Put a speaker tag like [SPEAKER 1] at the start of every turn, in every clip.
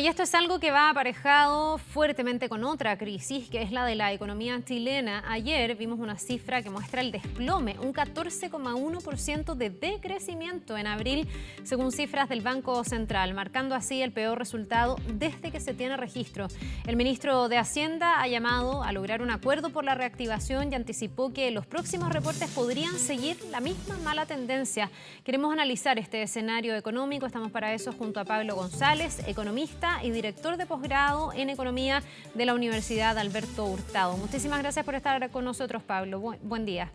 [SPEAKER 1] y esto es algo que va aparejado fuertemente con otra crisis, que es la de la economía chilena. Ayer vimos una cifra que muestra el desplome, un 14,1% de decrecimiento en abril, según cifras del Banco Central, marcando así el peor resultado desde que se tiene registro. El ministro de Hacienda ha llamado a lograr un acuerdo por la reactivación y anticipó que los próximos reportes podrían seguir la misma mala tendencia. Queremos analizar este escenario económico. Estamos para eso junto a Pablo González, economista y director de posgrado en Economía de la Universidad Alberto Hurtado. Muchísimas gracias por estar con nosotros, Pablo. Buen día.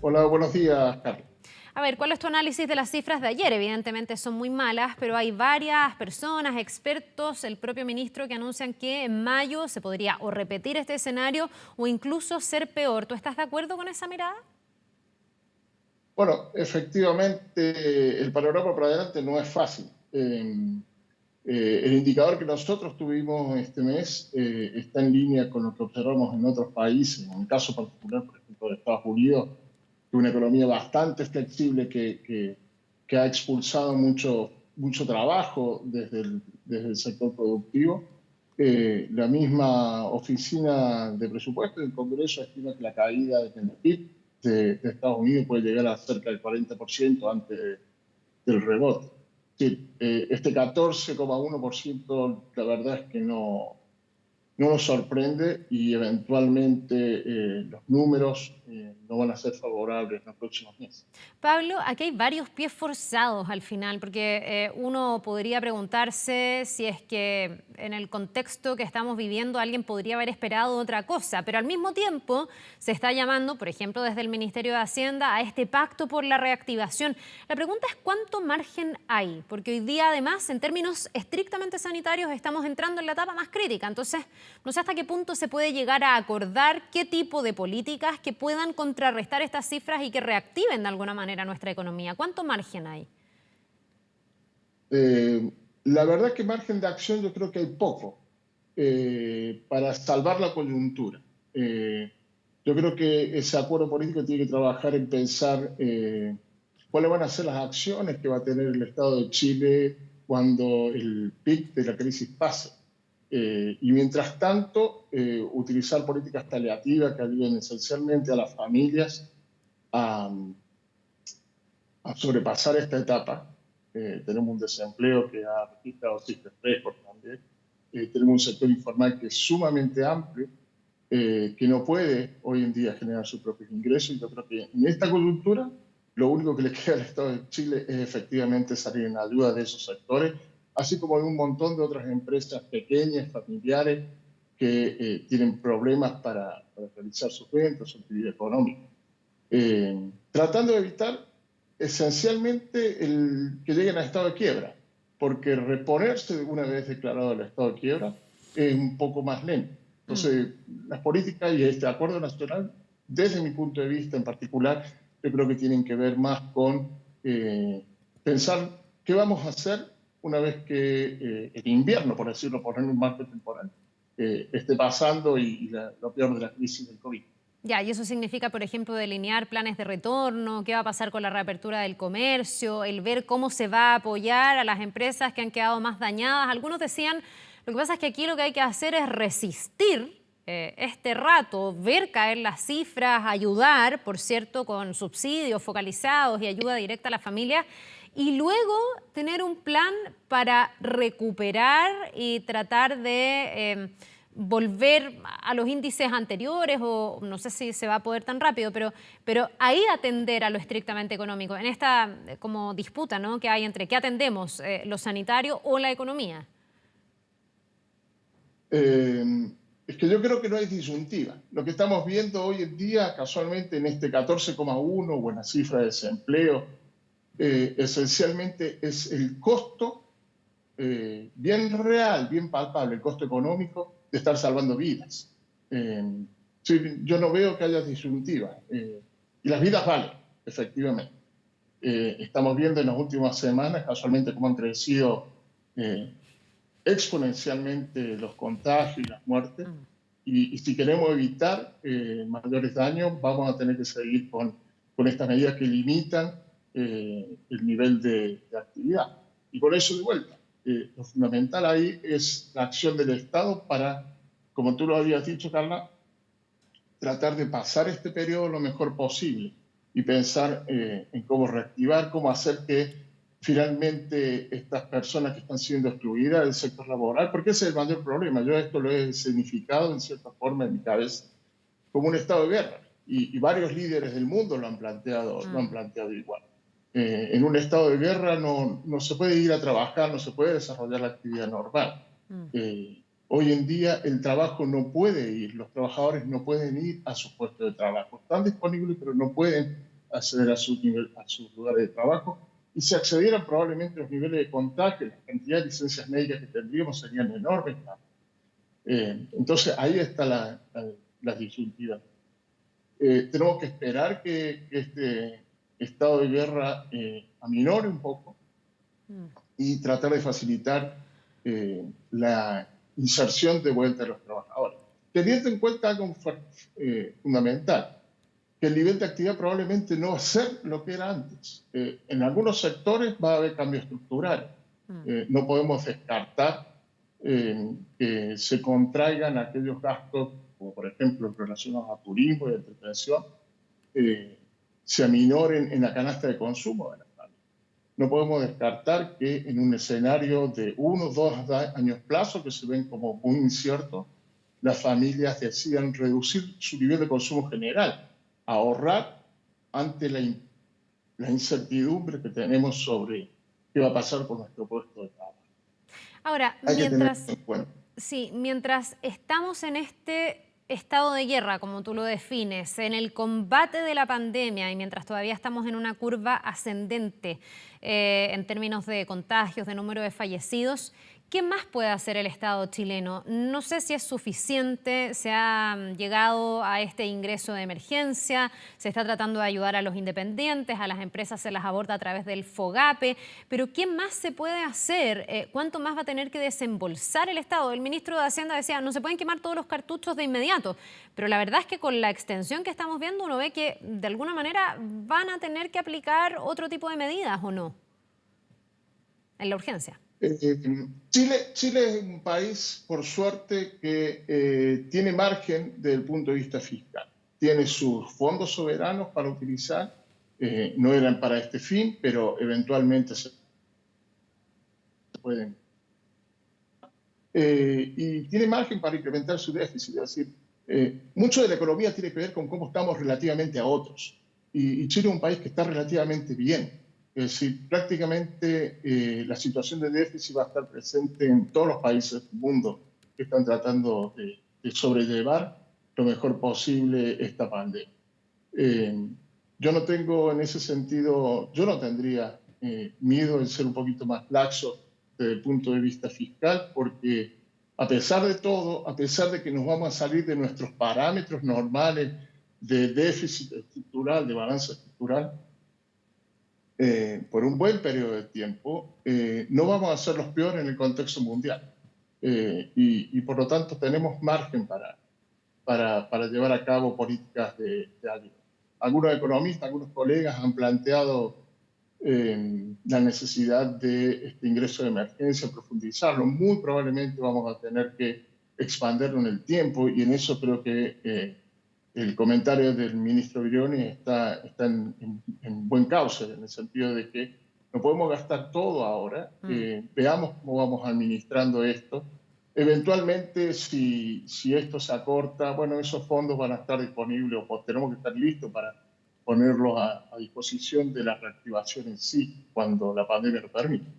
[SPEAKER 2] Hola, buenos días, Carlos.
[SPEAKER 1] A ver, ¿cuál es tu análisis de las cifras de ayer? Evidentemente son muy malas, pero hay varias personas, expertos, el propio ministro, que anuncian que en mayo se podría o repetir este escenario o incluso ser peor. ¿Tú estás de acuerdo con esa mirada?
[SPEAKER 2] Bueno, efectivamente, el panorama para adelante no es fácil. El indicador que nosotros tuvimos este mes está en línea con lo que observamos en otros países. En el caso particular, por ejemplo, de Estados Unidos, que una economía bastante flexible que ha expulsado mucho trabajo desde el sector productivo. La misma oficina de presupuesto del Congreso estima que la caída del PIB de Estados Unidos puede llegar a cerca del 40% antes del rebote. Sí, este 14,1% la verdad es que no nos sorprende y eventualmente los números no van a ser favorables en los próximos meses.
[SPEAKER 1] Pablo, aquí hay varios pies forzados al final, porque uno podría preguntarse si es que en el contexto que estamos viviendo alguien podría haber esperado otra cosa, pero al mismo tiempo se está llamando, por ejemplo, desde el Ministerio de Hacienda, a este pacto por la reactivación. La pregunta es cuánto margen hay, porque hoy día además, en términos estrictamente sanitarios, estamos entrando en la etapa más crítica. Entonces, no sé hasta qué punto se puede llegar a acordar qué tipo de políticas que puedan contrarrestar estas cifras y que reactiven de alguna manera nuestra economía. ¿Cuánto margen hay?
[SPEAKER 2] La verdad que margen de acción yo creo que hay poco para salvar la coyuntura. Yo creo que ese acuerdo político tiene que trabajar en pensar cuáles van a ser las acciones que va a tener el Estado de Chile cuando el pic de la crisis pase. Y mientras tanto, utilizar políticas paliativas que ayuden esencialmente a las familias a sobrepasar esta etapa. Tenemos un desempleo que ha registrado cifras récord también. Tenemos un sector informal que es sumamente amplio, que no puede hoy en día generar sus propios ingresos. Y yo creo que en esta coyuntura lo único que le queda al Estado de Chile es efectivamente salir en ayuda de esos sectores, así como de un montón de otras empresas pequeñas, familiares, que tienen problemas para realizar sus ventas, su actividad económica. Tratando de evitar esencialmente que lleguen a estado de quiebra, porque reponerse de una vez declarado el estado de quiebra es un poco más lento. Entonces, las políticas y este acuerdo nacional, desde mi punto de vista en particular, yo creo que tienen que ver más con pensar qué vamos a hacer una vez que el invierno, por decirlo, por un marco temporal, esté pasando y lo peor de la crisis del COVID.
[SPEAKER 1] Ya, y eso significa, por ejemplo, delinear planes de retorno, qué va a pasar con la reapertura del comercio, el ver cómo se va a apoyar a las empresas que han quedado más dañadas. Algunos decían, lo que pasa es que aquí lo que hay que hacer es resistir este rato, ver caer las cifras, ayudar, por cierto, con subsidios focalizados y ayuda directa a las familias, y luego tener un plan para recuperar y tratar de volver a los índices anteriores, o no sé si se va a poder tan rápido, pero ahí atender a lo estrictamente económico, en esta como disputa, ¿no?, que hay entre qué atendemos, lo sanitario o la economía.
[SPEAKER 2] Es que yo creo que no hay disyuntiva. Lo que estamos viendo hoy en día, casualmente en este 14,1, buena cifra de desempleo, esencialmente es el costo bien real, bien palpable, el costo económico de estar salvando vidas. Sí, yo no veo que haya disyuntiva. Y las vidas valen, efectivamente. Estamos viendo en las últimas semanas, casualmente, cómo han crecido exponencialmente los contagios y las muertes. Y si queremos evitar mayores daños, vamos a tener que seguir con estas medidas que limitan el nivel de actividad. Y por eso, de vuelta, Lo fundamental ahí es la acción del Estado para, como tú lo habías dicho, Carla, tratar de pasar este periodo lo mejor posible y pensar en cómo reactivar, cómo hacer que finalmente estas personas que están siendo excluidas del sector laboral, porque ese es el mayor problema. Yo esto lo he significado en cierta forma en mi cabeza como un estado de guerra y varios líderes del mundo lo han planteado igual. En un estado de guerra no se puede ir a trabajar, no se puede desarrollar la actividad normal. Hoy en día el trabajo no puede ir, los trabajadores no pueden ir a sus puestos de trabajo. Están disponibles, pero no pueden acceder a sus lugares de trabajo. Y si accedieran, probablemente los niveles de contagio, la cantidad de licencias médicas que tendríamos serían enormes. Entonces ahí está la disyuntiva. Tenemos que esperar que este estado de guerra aminore un poco y tratar de facilitar la inserción de vuelta de los trabajadores. Teniendo en cuenta algo fundamental, que el nivel de actividad probablemente no va a ser lo que era antes. En algunos sectores va a haber cambios estructurales. No podemos descartar que se contraigan aquellos gastos, como por ejemplo relacionados a turismo y entretención, se aminoren en la canasta de consumo de la familia. No podemos descartar que en un escenario de 1 o 2 años plazo, que se ven como muy inciertos, las familias decidan reducir su nivel de consumo general, ahorrar ante la incertidumbre que tenemos sobre qué va a pasar con nuestro puesto de trabajo.
[SPEAKER 1] Ahora,
[SPEAKER 2] Hay que tenerlo en cuenta.
[SPEAKER 1] sí, mientras estamos en este estado de guerra, como tú lo defines, en el combate de la pandemia y mientras todavía estamos en una curva ascendente en términos de contagios, de número de fallecidos, ¿qué más puede hacer el Estado chileno? No sé si es suficiente, se ha llegado a este ingreso de emergencia, se está tratando de ayudar a los independientes, a las empresas se las aborda a través del FOGAPE, pero ¿qué más se puede hacer? ¿Cuánto más va a tener que desembolsar el Estado? El ministro de Hacienda decía, no se pueden quemar todos los cartuchos de inmediato, pero la verdad es que con la extensión que estamos viendo uno ve que de alguna manera van a tener que aplicar otro tipo de medidas, ¿o no? En la urgencia.
[SPEAKER 2] Chile es un país, por suerte, que tiene margen desde el punto de vista fiscal. Tiene sus fondos soberanos para utilizar, no eran para este fin, pero eventualmente se pueden. Y tiene margen para incrementar su déficit. Es decir, mucho de la economía tiene que ver con cómo estamos relativamente a otros. Y Chile es un país que está relativamente bien. Es decir, prácticamente la situación de déficit va a estar presente en todos los países del mundo que están tratando de sobrellevar lo mejor posible esta pandemia. Yo no tengo en ese sentido, yo no tendría miedo en ser un poquito más laxo desde el punto de vista fiscal, porque a pesar de todo, a pesar de que nos vamos a salir de nuestros parámetros normales de déficit estructural, de balanza estructural, por un buen periodo de tiempo, no vamos a ser los peores en el contexto mundial. Y por lo tanto tenemos margen para llevar a cabo políticas de ayuda. Algunos economistas, algunos colegas han planteado la necesidad de este ingreso de emergencia, profundizarlo. Muy probablemente vamos a tener que expandirlo en el tiempo y en eso creo que el comentario del ministro Briones está en buen cauce, en el sentido de que no podemos gastar todo ahora. Veamos cómo vamos administrando esto. Eventualmente, si esto se acorta, bueno, esos fondos van a estar disponibles o tenemos que estar listos para ponerlos a disposición de la reactivación en sí, cuando la pandemia lo permita.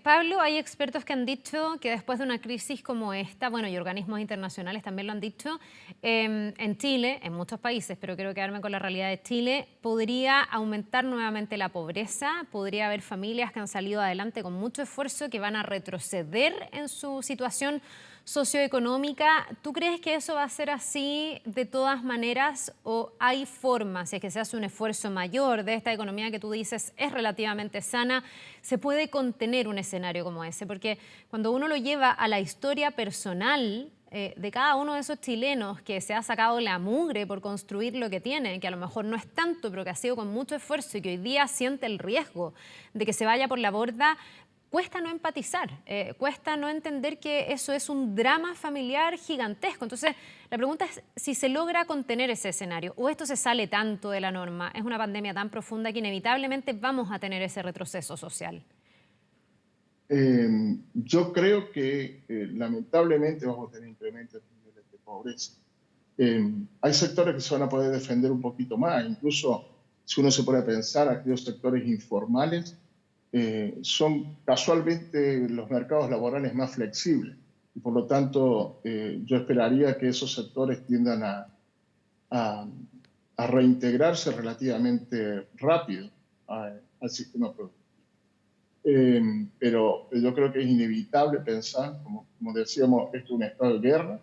[SPEAKER 1] Pablo, hay expertos que han dicho que después de una crisis como esta, bueno, y organismos internacionales también lo han dicho, en Chile, en muchos países, pero quiero quedarme con la realidad de Chile, podría aumentar nuevamente la pobreza, podría haber familias que han salido adelante con mucho esfuerzo, que van a retroceder en su situación socioeconómica. ¿Tú crees que eso va a ser así de todas maneras o hay formas, si es que se hace un esfuerzo mayor de esta economía que tú dices es relativamente sana, se puede contener un escenario como ese? Porque cuando uno lo lleva a la historia personal de cada uno de esos chilenos que se ha sacado la mugre por construir lo que tiene, que a lo mejor no es tanto, pero que ha sido con mucho esfuerzo y que hoy día siente el riesgo de que se vaya por la borda, cuesta no empatizar, cuesta no entender que eso es un drama familiar gigantesco. Entonces, la pregunta es si se logra contener ese escenario o esto se sale tanto de la norma. Es una pandemia tan profunda que inevitablemente vamos a tener ese retroceso social.
[SPEAKER 2] Yo creo que lamentablemente vamos a tener incrementos de niveles de pobreza. Hay sectores que se van a poder defender un poquito más, incluso si uno se pone a pensar, aquellos sectores informales son casualmente los mercados laborales más flexibles y por lo tanto yo esperaría que esos sectores tiendan a, a reintegrarse relativamente rápido al sistema productivo. Pero yo creo que es inevitable pensar, como decíamos, esto es un estado de guerra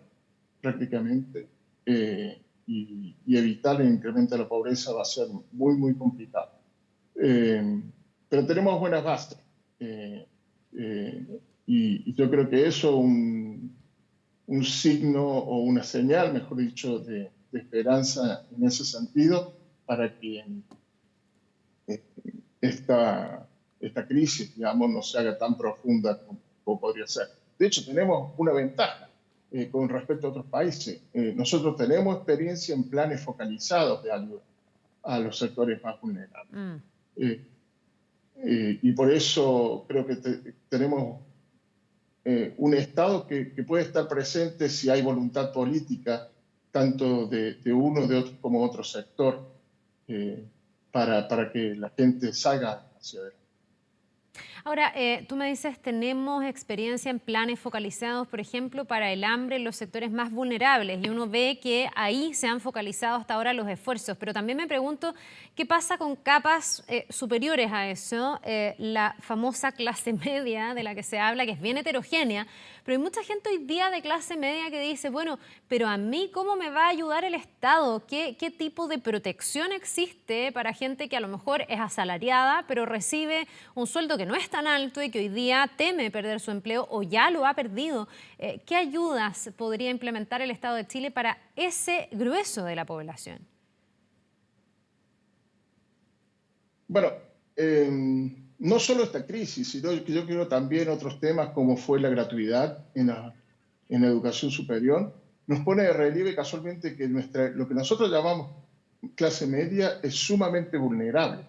[SPEAKER 2] prácticamente, y evitar el incremento de la pobreza va a ser muy, muy complicado. Pero tenemos buenas bases. Y yo creo que eso es un signo o una señal, mejor dicho, de esperanza en ese sentido para que esta crisis, digamos, no se haga tan profunda como podría ser. De hecho, tenemos una ventaja con respecto a otros países. Nosotros tenemos experiencia en planes focalizados de ayuda a los sectores más vulnerables. Eh, y por eso creo que tenemos un Estado que puede estar presente si hay voluntad política, tanto de uno de otro, como otro sector, para que la gente salga hacia adelante.
[SPEAKER 1] Ahora, tú me dices, tenemos experiencia en planes focalizados, por ejemplo, para el hambre en los sectores más vulnerables y uno ve que ahí se han focalizado hasta ahora los esfuerzos, pero también me pregunto qué pasa con capas superiores a eso, la famosa clase media de la que se habla, que es bien heterogénea, pero hay mucha gente hoy día de clase media que dice, bueno, pero a mí, ¿cómo me va a ayudar el Estado? ¿Qué tipo de protección existe para gente que a lo mejor es asalariada, pero recibe un sueldo que no es tan alto y que hoy día teme perder su empleo o ya lo ha perdido? ¿Qué ayudas podría implementar el Estado de Chile para ese grueso de la población?
[SPEAKER 2] Bueno, no solo esta crisis, sino que yo quiero también otros temas como fue la gratuidad en la educación superior, nos pone de relieve casualmente que lo que nosotros llamamos clase media es sumamente vulnerable.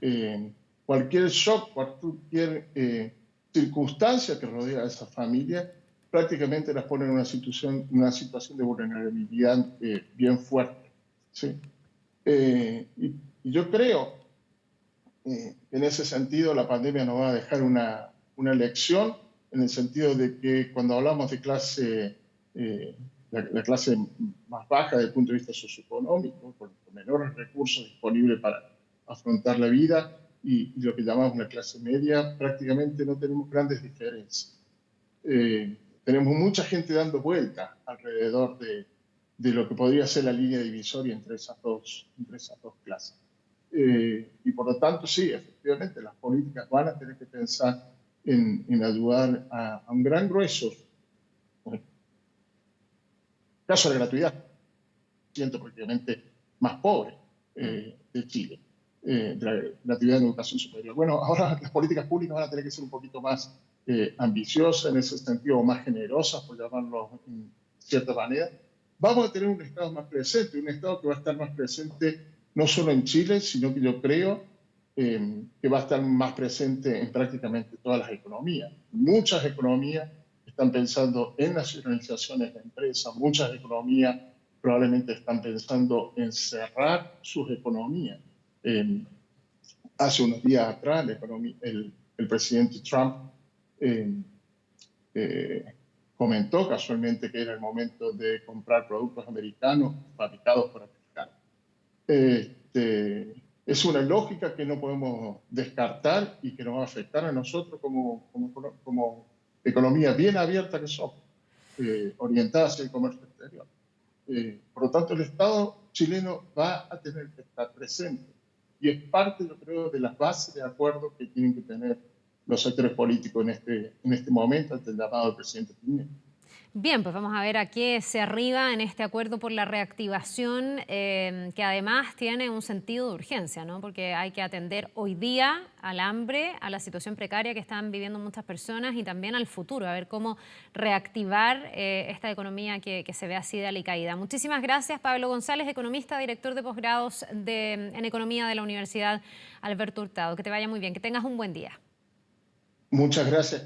[SPEAKER 2] Eh, Cualquier shock, cualquier circunstancia que rodea a esa familia, prácticamente las pone en una situación de vulnerabilidad bien fuerte. ¿Sí? Y yo creo en ese sentido, la pandemia nos va a dejar una lección en el sentido de que cuando hablamos de clase, la clase más baja desde el punto de vista socioeconómico, con menores recursos disponibles para afrontar la vida, y lo que llamamos una clase media, prácticamente no tenemos grandes diferencias. Tenemos mucha gente dando vueltas alrededor de lo que podría ser la línea divisoria entre esas dos clases. Y por lo tanto, sí, efectivamente, las políticas van a tener que pensar en ayudar a un gran grueso. En el caso de la gratuidad, siento prácticamente más pobre de Chile, de la gratuidad en educación superior. Bueno, ahora las políticas públicas van a tener que ser un poquito más ambiciosas en ese sentido, o más generosas, por llamarlo en cierta manera. Vamos a tener un Estado más presente, un Estado que va a estar más presente no solo en Chile, sino que yo creo que va a estar más presente en prácticamente todas las economías. Muchas economías están pensando en nacionalizaciones de empresas, muchas economías probablemente están pensando en cerrar sus economías. Hace unos días atrás, el presidente Trump comentó casualmente que era el momento de comprar productos americanos fabricados por americanos. Es una lógica que no podemos descartar y que nos va a afectar a nosotros como economía bien abierta que somos, orientada hacia el comercio exterior. Por lo tanto, el Estado chileno va a tener que estar presente y es parte, yo creo, de las bases de acuerdo que tienen que tener los sectores políticos en este momento ante el llamado del presidente Piñera.
[SPEAKER 1] Bien, pues vamos a ver a qué se arriba en este acuerdo por la reactivación, que además tiene un sentido de urgencia, ¿no? Porque hay que atender hoy día al hambre, a la situación precaria que están viviendo muchas personas y también al futuro, a ver cómo reactivar esta economía que se ve así de alicaída. Muchísimas gracias, Pablo González, economista, director de posgrados en Economía de la Universidad Alberto Hurtado. Que te vaya muy bien, que tengas un buen día.
[SPEAKER 2] Muchas gracias.